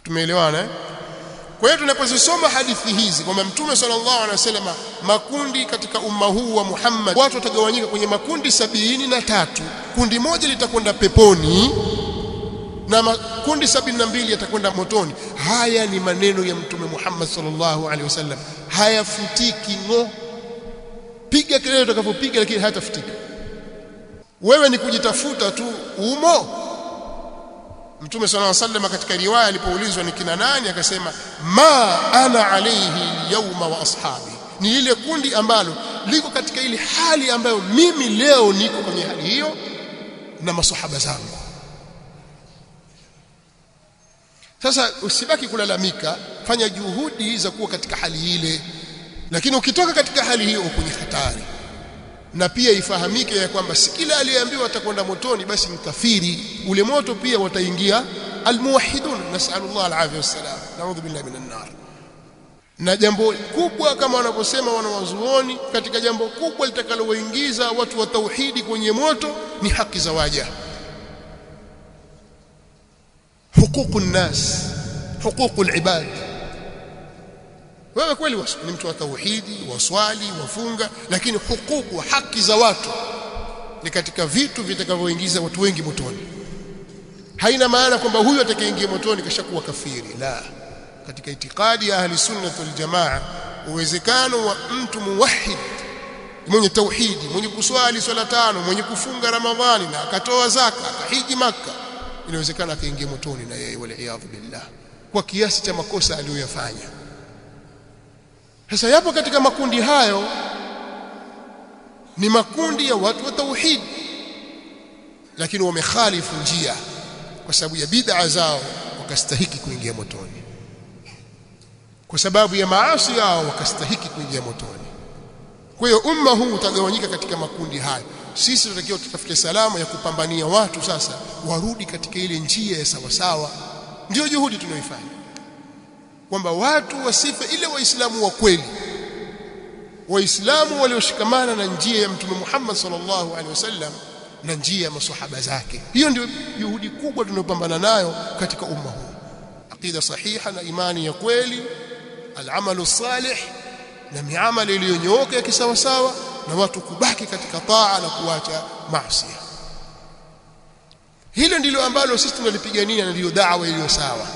Tumeelewana eh? Kwa hiyo tunapozisoma hadithi hizi kwamba Mtume sallallahu alaihi wasallam, makundi katika umma huu wa Muhammad, watu watagawanyika kwenye makundi 73. Kundi moja litakwenda peponi na makundi 72 yatakwenda motoni. Haya ni maneno ya Mtume Muhammad sallallahu alaihi wasallam, hayafutiki ngo. Piga kelele utakapopiga, lakini hayatafutika. Wewe ni kujitafuta tu umo. Mtume sallallahu alaihi wasallam katika riwaya alipoulizwa ni kina nani, akasema ma ana alayhi yawma wa ashabi, ni ile kundi ambalo liko katika ile hali ambayo mimi leo niko kwenye hali hiyo na masahaba zangu. Sasa usibaki kulalamika, fanya juhudi za kuwa katika hali ile, lakini ukitoka katika hali hiyo kwenye hatari. Na pia ifahamike ya kwamba si kila aliyeambiwa atakwenda motoni basi mkafiri. Ule moto pia wataingia almuwahhidun, nasallallahu alaihi wasallam, naudhu billahi minan nar. Na jambo kubwa kama wanavyosema wanawazuoni, katika jambo kubwa litakalowaingiza watu wa tauhidi kwenye moto ni haki za waja, huququn nas, huququl ibad. Wewe kweli ni mtu wa tauhidi, waswali, wafunga, lakini hukuku, haki za watu ni katika vitu vitakavyoingiza watu wengi motoni. Haina maana kwamba huyu atakayeingia motoni kashakuwa kafiri, la. Katika itikadi ya ahli sunna wal jamaa, uwezekano wa mtu muwahhid, mwenye tauhidi, mwenye kuswali swala 5, mwenye kufunga Ramadhani na akatoa zaka, akahiji Makka, inawezekana akaingia motoni na yeye, wala iyadhu billah, kwa kiasi cha makosa aliyoyafanya. Sasa yapo katika makundi hayo ni makundi ya watu wa tauhid, lakini wamekhalifu njia kwa sababu ya bid'a zao, wakastahiki kuingia motoni. Kwa sababu ya maasi yao wakastahiki kuingia motoni. Kwa hiyo umma huu utagawanyika katika makundi hayo. Sisi tunatakiwa tutafute salama ya kupambania watu sasa warudi katika ile njia ya sawa sawa. Ndio juhudi tunayoifanya, kwamba watu wasife ile waislamu wa kweli, waislamu walioshikamana na njia ya Mtume Muhammad sallallahu alaihi wasallam na njia ya maswahaba zake. Hiyo ndio juhudi kubwa tunayopambana nayo katika umma huu. Aqida sahiha na imani ya kweli, al-amalu salih na miamala iliyonyooka ya kisawa sawa, na watu kubaki katika taa na kuacha maasi. Hilo ndilo ambalo sisi tunalipigania na ndio da'wa iliyo sawa.